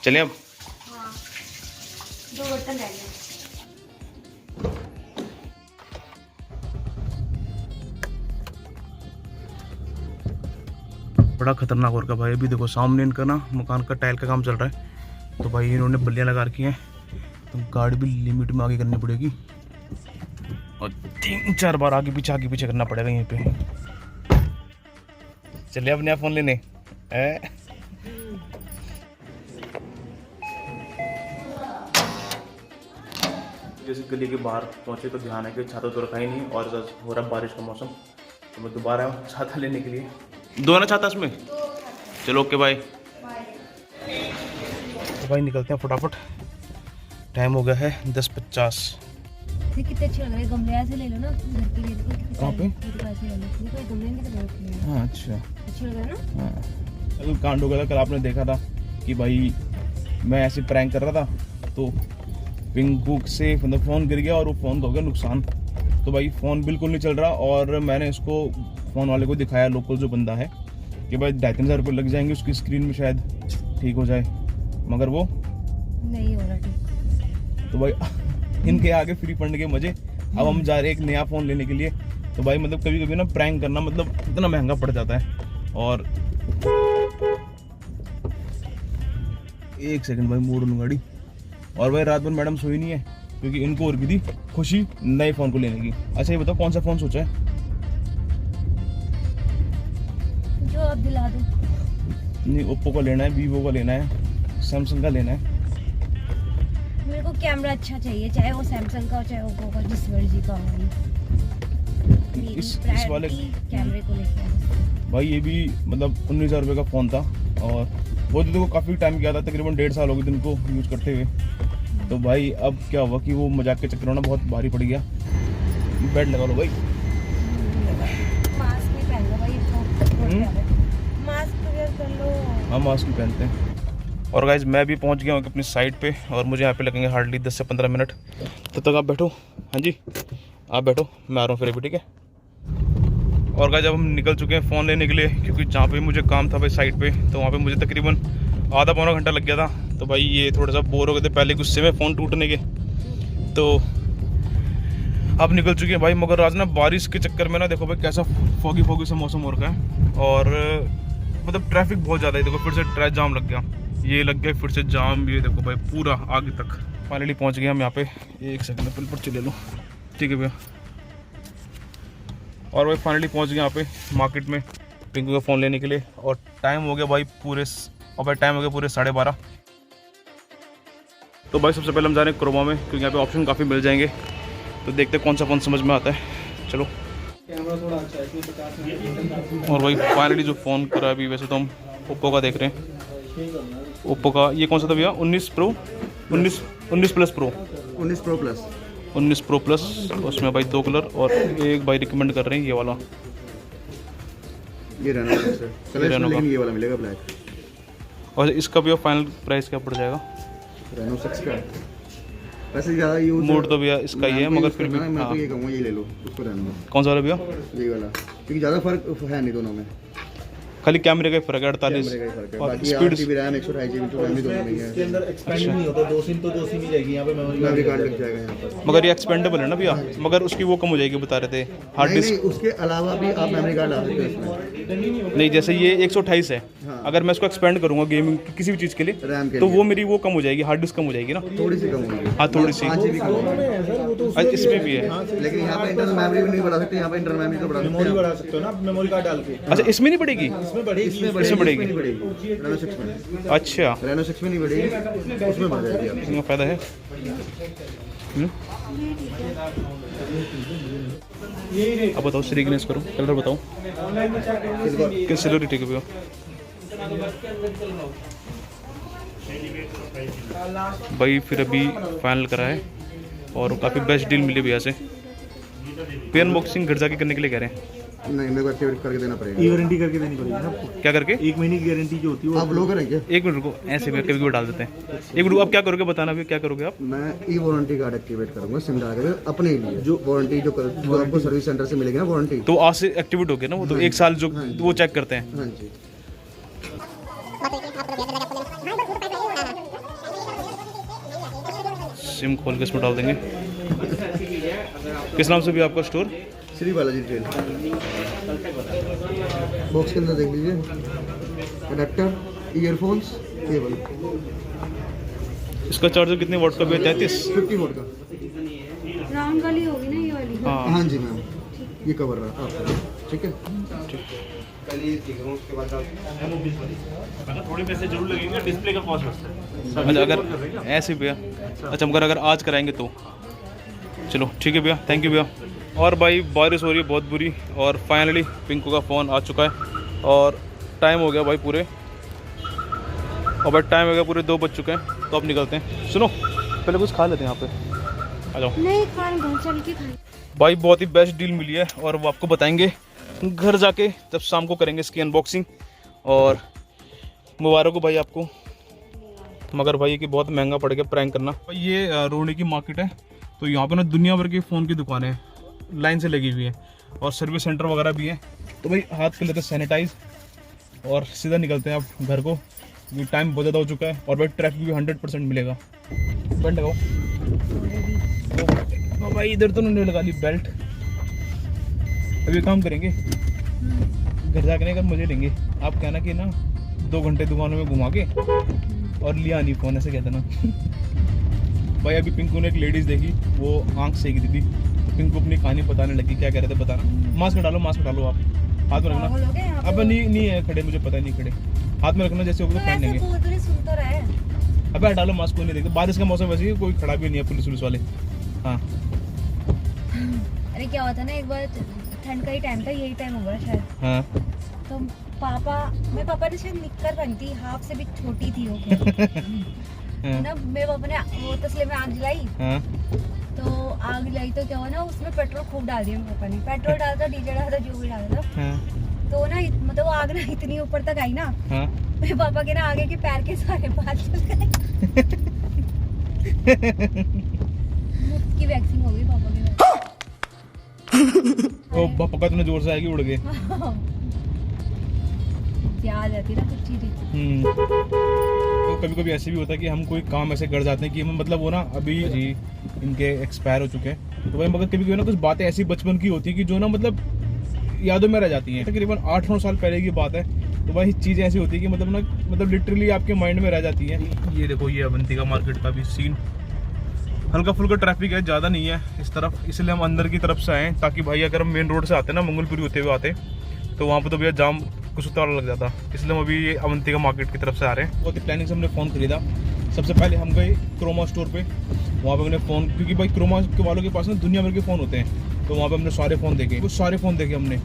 चलें अब? हाँ, 2 बर्तन रह गए। बड़ा खतरनाक हो रखा भाई। अभी देखो सामने इनका ना मकान का टाइल का काम चल रहा है, तो भाई इन्होंने बल्लियाँ लगा रखी हैं, तो गाड़ी भी लिमिट में आगे करनी पड़ेगी और 3-4 बार आगे पीछे करना पड़ेगा यहीं पे। चलिए अब नया फ़ोन लेने जैसे गली के बाहर पहुंचे तो ध्यान है कि छाता तो रखा ही नहीं, और हो रहा बारिश का मौसम, तो मैं दोबारा आया हूँ छाता लेने के लिए। 2 ना छाता इसमें? चलो ओके बाय। तो भाई निकलते हैं फटाफट, टाइम हो गया है 10:50। कितने अच्छे लग रहे हैं गमले, ऐसे ले लो ना घर के लिए। कहाँ पे? कोई गमले नहीं तो हाँ अच्छा, अच्छे लग रहे हैं ना। हाँ कल कांड हो गया था, कल आपने देखा था कि भाई मैं ऐसे प्रैंक कर रहा था, तो पिंकू से मतलब फ़ोन गिर गया और वो फ़ोन का हो गया नुकसान। तो भाई फ़ोन बिल्कुल नहीं चल रहा, और मैंने इसको फ़ोन वाले को दिखाया, लोकल जो बंदा है, कि भाई 2,500 रुपये लग जाएंगे उसकी स्क्रीन में शायद ठीक हो जाए, मगर वो नहीं हो रहा ठीक। तो भाई इनके आगे फ्री फंड के मजे। अब हम जा रहे हैं एक नया फ़ोन लेने के लिए। तो भाई मतलब कभी कभी ना प्रैंक करना मतलब इतना महंगा पड़ जाता है। और 1 सेकंड भाई मोड़ लूँ गाड़ी। और भाई रात भर मैडम सोई नहीं है, क्योंकि इनको और भी थी खुशी नए फ़ोन को लेने की। अच्छा ये बताओ कौन सा फ़ोन सोचा है? जो आप दिला दो। नहीं, ओप्पो का लेना है, वीवो का लेना है, सैमसंग का लेना है। मेरे को कैमरा अच्छा चाहिए, चाहे वो सैमसंग का हो चाहे ओप्पो का, जिस मर्जी का हो। इस वाले कैमरे को लेके भाई ये भी मतलब 19,000 रुपये का फ़ोन था, और वो तो देखो काफ़ी टाइम किया था, तकरीबन 1.5 साल हो गए इनको यूज़ करते हुए। तो भाई अब क्या हुआ कि वो मजाक के चक्कर में ना बहुत भारी पड़ गया। बेड लगा लो भाई। मास्क नहीं पहन लो भाई, मास्क वेयर कर लो। हम मास्क भी पहनते हैं। और गाइज मैं भी पहुंच गया हूँ अपनी साइट पे, और मुझे यहाँ पे लगेंगे हार्डली 10 से 15 मिनट। तब तक आप बैठो। हाँ जी आप बैठो, मैं आ रहा हूँ फिर अभी, ठीक है। और गाइज अब हम निकल चुके हैं फ़ोन लेने के लिए, क्योंकि जहाँ पे मुझे काम था भाई साइट पे, तो वहाँ पे मुझे तकरीबन आधा पौना घंटा लग गया था। तो भाई ये थोड़ा सा बोर हो गए थे पहले गुस्से में फ़ोन टूटने के, तो अब निकल चुके हैं भाई। मगर आज ना बारिश के चक्कर में ना देखो भाई कैसा फॉगी सा मौसम हो रखा है, और मतलब ट्रैफिक बहुत ज़्यादा है। देखो फिर से ट्रैफिक जाम लग गया, ये लग गया फिर से जाम, ये देखो भाई पूरा आगे तक। फाइनली पहुंच गए हम यहाँ पे। 1 सेकंड पिल पर चले लो, ठीक है भैया। और भाई फाइनली पहुंच गए यहाँ पे मार्केट में पिंकू का फ़ोन लेने के लिए, और टाइम हो गया भाई पूरे 12:30। तो भाई सबसे पहले हम जा रहे हैं क्रोमा में, क्योंकि यहाँ पे ऑप्शन काफ़ी मिल जाएंगे। तो देखते हैं कौन सा फ़ोन समझ में आता है। चलो। कैमरा थोड़ा अच्छा है। और भाई फाइनली जो फ़ोन करा अभी, वैसे तो हम ओप्पो का देख रहे हैं। ओप्पो का ये कौन सा था भैया? 19 प्लस प्रो। 19 pro plus. उसमें भाई 2 कलर, और एक भाई रिकमेंड कर रहे हैं ये वाला। ये रेनो है कलर, लेकिन ये वाला मिलेगा ब्लैक। और इसका भी फाइनल प्राइस क्या पड़ जाएगा? रेनो 6 का वैसे ज़्यादा यूज मूड तो भैया इसका ही है, मगर फिर भी मैं तो ये कहूँगा ये ले लो उसको, रेनो कौन सा वाला भैया? ये वाला, क्योंकि ज़्यादा फर्क है नहीं दोनों में, खाली कैमरे का फर्क है 48 और स्पीड। GB रैम 128 GB तो रैम भी दोनों में है। इसके अंदर एक्सपेंड नहीं होता, 2 सिम तो 2 सिम ही रहेगी यहाँ पे, मेमोरी कार्ड लग जाएगा यहाँ पर। मगर ये एक्सपेंडेबल है ना भैया, मगर उसकी वो कम हो जाएगी बता रहे थे हार्ड नहीं डिस्क। उसके अलावा भी आप मेमोरी कार्ड ला सकते हो इसमें। नहीं जैसे ये 128 है, हाँ। अगर मैं इसको एक्सपेंड करूंगा गेमिंग किसी भी चीज़ के लिए, रैम के तो लिए वो मेरी वो कम हो जाएगी, हार्ड डिस्क कम हो जाएगी ना, थोड़ी सी कम होगी। हाँ थोड़ी सी। 5 GB कम होगी। अच्छा इसमें भी है, लेकिन यहाँ पे इंटरनल मेमोरी भी नहीं बढ़ा सकते, यहाँ पे इंटरनल मेमोरी तो बढ़ा सकते मेमोरी हैं। बढ़ा सकते हो ना मेमोरी कार्ड डाल के। अच्छा इसमें नहीं बढ़ेगी? इसमें बढ़ेगी, इसमें बढ़ेगी। बढ़ेगी रेनो 6 में। अच्छा रेनो 6 में नहीं बढ़ेगी, उसमें बढ़ जाएगी आप। इसमें फ़ायदा है। अब बताओ श्रीगणेश करो, कलर बताओ किस सिल्वर ठीक है भैया? भाई फिर अभी फाइनल करा है, और काफ़ी बेस्ट डील मिली भैया से। पे अनबॉक्सिंग घर जाके करने के लिए कह रहे हैं। नहीं, मेरे को एक्टिवेट करके देना पड़ेगा। ई वारंटी करके देनी पड़ेगी ना आपको। क्या करके? 1 महीने की गारंटी जो होती है वो आप लोग करेंगे? 1 मिनट रुको, ऐसे भी कभी डाल देते हैं। 1 मिनट आप क्या करोगे बताना भैया, क्या करोगे आप? मैं ई वारंटी कार्ड एक्टिवेट करूंगा सिम डाल के अपने लिए, जो वारंटी जो आपको सर्विस सेंटर से मिलेगी ना वारंटी, तो आज से एक्टिवेट हो गया ना वो, तो 1 साल जो वो चेक करते हैं। हाँ जी। सिम खोल के इसमें डाल देंगे। किस नाम से भी आपका store? Shri Balaji train. Box के अंदर देख लीजिए, अडेप्टर, ईयरफोन्स, केबल। इसका चार्जर कितने वॉट का भी है? 33? 50 वोट का। राउंड वाली होगी ना ये वाली? हाँ हाँ जी मैम, ये कवर रहा आपका, ठीक है। थोड़े पैसे जरूर लगेंगे, डिस्प्ले का कॉस्ट लगता है। अच्छा अगर ऐसे भैया, अच्छा मगर अगर आज कराएंगे तो चलो ठीक है भैया, थैंक यू भैया। और भाई बारिश हो रही है बहुत बुरी, और फाइनली पिंकू का फ़ोन आ चुका है, और टाइम हो गया भाई पूरे, और भाई टाइम हो गया पूरे 2 बज चुके हैं, तो अब निकलते हैं। सुनो पहले कुछ खा लेते हैं यहाँ पे, आ जाओ। नहीं खान घर चल के खाए। भाई बहुत ही बेस्ट डील मिली है, और वो आपको बताएंगे घर जाके, तब शाम को करेंगे इसकी अनबॉक्सिंग। और मुबारक हो भाई आपको, मगर भाई कि बहुत महंगा पड़ गया प्रैंक करना। भाई ये रोहनी की मार्केट है, तो यहाँ पे ना दुनिया भर की फ़ोन की दुकानें लाइन से लगी हुई है, और सर्विस सेंटर वगैरह भी है। तो भाई हाथ कर लेते हैं सैनिटाइज, और सीधा निकलते हैं अब घर को, ये टाइम बहुत ज़्यादा हो चुका है, और भाई ट्रैफिक भी 100% मिलेगा। बेल्ट लगाओ। तो भाई इधर तो उन्होंने लगा ली बेल्ट। अभी काम करेंगे, घर जाके नहीं, अगर मुझे लेंगे आप कहना कि ना 2 घंटे दुकानों में घुमा के और लिया नहीं फ़ोन, ऐसे कहते ना। भाई अभी पिंकू ने एक लेडीज़ देखी, वो आंख सेक दी थी, तो पिंकू अपनी कहानी बताने लगी। क्या कह रहे थे बताना? मास्क डालो, मास्क डालो, आप हाथ में रखना। अब नहीं है खड़े, मुझे पता नहीं खड़े, हाथ में रखना, जैसे होगा तो पहन लेंगे। अब डालो मास्क, को नहीं देखते, बारिश का मौसम वैसे ही, कोई खड़ा भी नहीं है पुलिस वाले। हाँ अरे क्या होता ना, एक बार ठंड का ही टाइम था, यही टाइम होगा शायद। हाँ तो मेरे पापा ने शायद निक्कर पहनी थी, हाफ से भी छोटी थी वो। ना मेरे पापा ने वो तसले में आग जलाई। हाँ तो आग जलाई तो क्या हुआ ना, उसमें पेट्रोल खूब डाल दिया मेरे पापा ने। पेट्रोल डाला, डीजल डाला, जो भी डाला था। हाँ तो ना मतलब वो आग ना इतनी ऊपर तक आई ना, हाँ मेरे पापा के ना आगे के पैर के सारे बाल जल गए। मुफ्त की वैक्सीन हो गई पापा के। वो पापा का इतना जोर से आएगी, उड़ गए। याद आती ना कुछ चीजें। तो कभी कभी ऐसे भी होता है कि हम कोई काम ऐसे कर जाते हैं कि हम मतलब वो ना अभी जी इनके एक्सपायर हो चुके हैं, तो भाई मगर कभी कभी ना कुछ बातें ऐसी बचपन की होती है कि जो ना मतलब यादों में रह जाती हैं। तकरीबन 8-9 साल पहले की बात है, तो भाई चीज़ें ऐसी होती है कि मतलब लिटरली आपके माइंड में रह जाती हैं। ये देखो, ये अवंतिका मार्केट का भी सीन, हल्का फुल्का ट्रैफिक है, ज़्यादा नहीं है इस तरफ, इसलिए हम अंदर की तरफ से आए, ताकि भाई अगर हम मेन रोड से आते ना, मंगलपुरी होते हुए आते, तो वहाँ पर तो भैया जाम कुछ उतार लग जाता, इसलिए हम अभी ये अवंतिका मार्केट की तरफ से आ रहे हैं। बहुत ही प्लानिंग से हमने फ़ोन खरीदा। सबसे पहले हम गए क्रोमा स्टोर पे, वहाँ पे हमने फ़ोन, क्योंकि भाई क्रोमा के वालों के पास ना दुनिया भर के फ़ोन होते हैं, तो वहाँ पे हमने सारे फ़ोन देखे, कुछ सारे फ़ोन देखे हमने।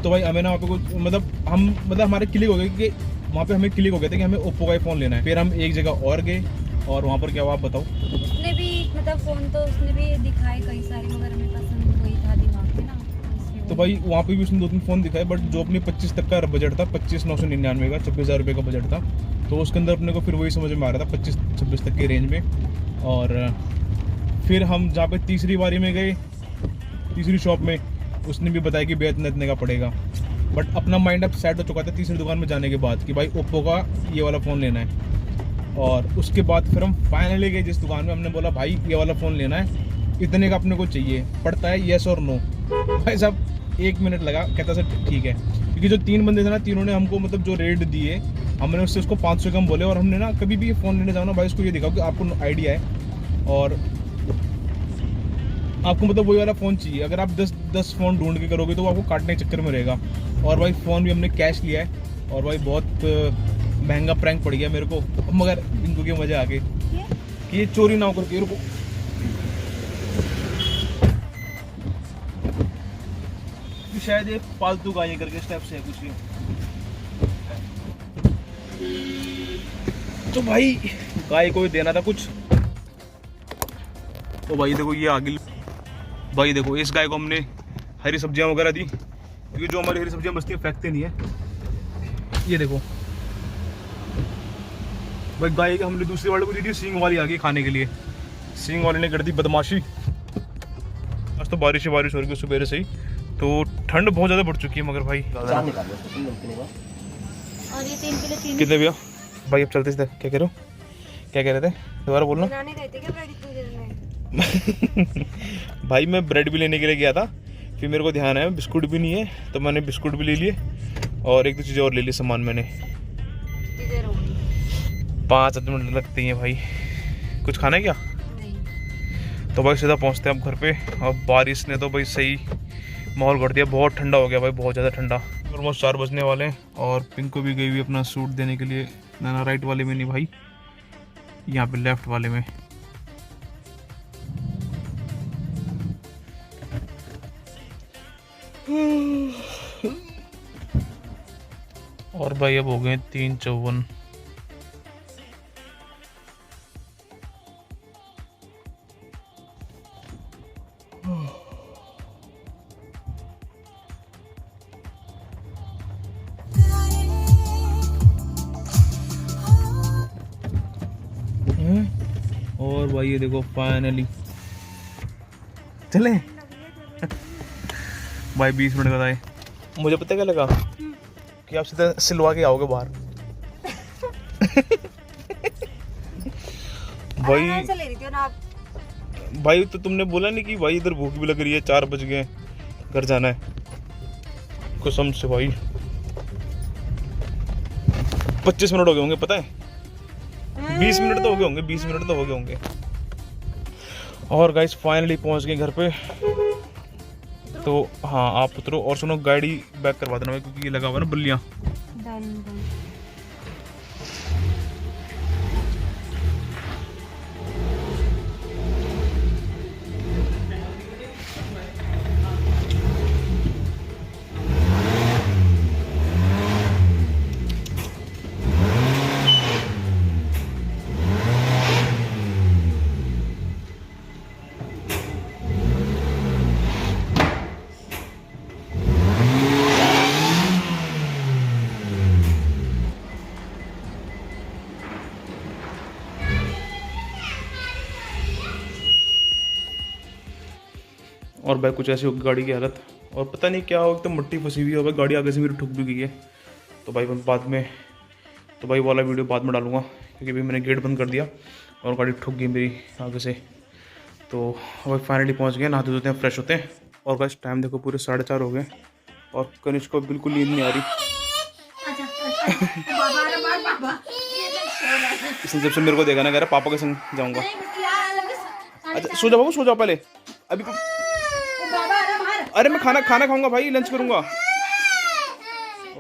तो भाई हमें ना वहाँ पे कुछ मतलब हमारे क्लिक हो गए कि वहाँ पे हमें क्लिक हो गया था कि हमें ओप्पो का ही फ़ोन लेना है। फिर हम एक जगह और गए, और वहाँ पर क्या हुआ आप बताओ? उसने भी मतलब फ़ोन तो उसने भी दिखाए कई सारे, मगर हमें पसंद वही था दिमाग में ना। तो भाई वहाँ पे भी उसने 2-3 फ़ोन दिखाए, बट जो अपनी 25 तक का बजट था, 25,999 का, 26,000 रुपये का बजट था, तो उसके अंदर अपने को फिर वही समझ में आ रहा था 25-26 तक के रेंज में। और फिर हम जहाँ पे तीसरी बारी में गए, तीसरी शॉप में, उसने भी बताया कि भैया इतने का पड़ेगा, बट अपना माइंड अब सेट हो चुका था तीसरी दुकान में जाने के बाद कि भाई ओप्पो का ये वाला फ़ोन लेना है। और उसके बाद फिर हम फाइनली गए जिस दुकान में, हमने बोला भाई ये वाला फ़ोन लेना है, इतने का अपने को चाहिए, पड़ता है येस और नो। भाई साहब 1 मिनट लगा, कहता सर ठीक है, क्योंकि जो 3 बंदे थे ना, तीनों ने हमको मतलब जो रेट दिए, हमने उससे उसको 500 कम बोले। और हमने ना कभी भी ये फ़ोन लेने जाओ ना भाई, उसको ये दिखाओ कि आपको आइडिया है और आपको मतलब वही वाला फ़ोन चाहिए। अगर आप 10 फ़ोन ढूंढ के करोगे तो वो आपको काटने के चक्कर में रहेगा। और भाई फ़ोन भी हमने कैश लिया है, और भाई बहुत महंगा प्रैंक पड़ गया मेरे को, मगर इनको के मज़े आ गए कि ये चोरी ना हो करके। रुको, शायद ये पालतू गाय करके स्टेप से है कुछ ये। तो भाई गाय को भी देना था कुछ, तो भाई देखो ये आगे, भाई देखो इस गाय को हमने हरी सब्जियां वगैरह दी, क्योंकि जो हमारी हरी सब्जियां बचती हैं फेंकते नहीं है। ये देखो भाई गाय हमने दूसरी वाले को दी थी, सींग वाली आ गई खाने के लिए। सींग वाले ने कर दी बदमाशी। आज तो बारिश हो रही है सुबह से ही, तो ठंड बहुत ज़्यादा बढ़ चुकी है। मगर भाई और ये 3 किलो चीनी कितने भैया? भाई अब चलते थे, क्या कह रहे हो? क्या कह रहे थे, दोबारा बोलना। बनाने गए थे क्या ब्रेड इतनी देर में? भाई मैं ब्रेड भी लेने के लिए गया था, फिर मेरे को ध्यान आया बिस्कुट भी नहीं है, तो मैंने बिस्कुट भी ले लिए और एक दो चीज़ें और ले ली सामान मैंने। कितनी देर हो गई? 5 मिनट लगती हैं भाई। कुछ खाना है क्या? नहीं। तो भाई सीधा पहुंचते हैं अब घर पे। और बारिश ने तो भाई सही माहौल कर दिया, बहुत ठंडा हो गया भाई, बहुत ज़्यादा ठंडा। ऑलमोस्ट 4 बजने वाले हैं और पिंक को भी गई हुई अपना सूट देने के लिए। ना राइट वाले में नहीं भाई, यहाँ पे लेफ्ट वाले में। और भाई अब हो गए 3:54। और भाई ये देखो फाइनली चले भाई 20 मिनट बताए। मुझे पता क्या लगा कि आप सीधा सिलवा के आओगे बाहर। भाई आराम से ले रही थी ना आप। भाई तो तुमने बोला नहीं कि भाई इधर भूख भी लग रही है, 4 बज गए, घर जाना है। कसम से भाई 25 मिनट हो गए होंगे, पता है 20 मिनट तो हो गए होंगे, 20 मिनट तो हो गए होंगे। और गाइस फाइनली पहुंच गए घर पे। तो हाँ आप उतरो और सुनो, गाड़ी बैक करवा देना भाई, क्योंकि ये लगा हुआ ना बल्लियाँ। और भाई कुछ ऐसी होगी गाड़ी की हालत, और पता नहीं क्या हो, एकदम मिट्टी फंसी हुई है भाई, गाड़ी आगे से मेरी ठुक भी गई है। तो भाई बाद में, तो भाई वाला वीडियो बाद में डालूंगा, क्योंकि भाई मैंने गेट बंद कर दिया और गाड़ी ठुक गई मेरी आगे से। तो भाई फाइनली पहुंच गए, नहाते धोते हैं, फ्रेश होते हैं। और बस टाइम देखो पूरे 4:30 हो गए और कनिष्क को बिल्कुल नींद नहीं आ रही। इसने जब से मेरे को देखा ना, कह रहा पापा के संग जाऊँगा। अच्छा सो जाओ बाबू, सो जाओ पहले अभी। अरे मैं खाना खाऊंगा भाई, लंच करूंगा।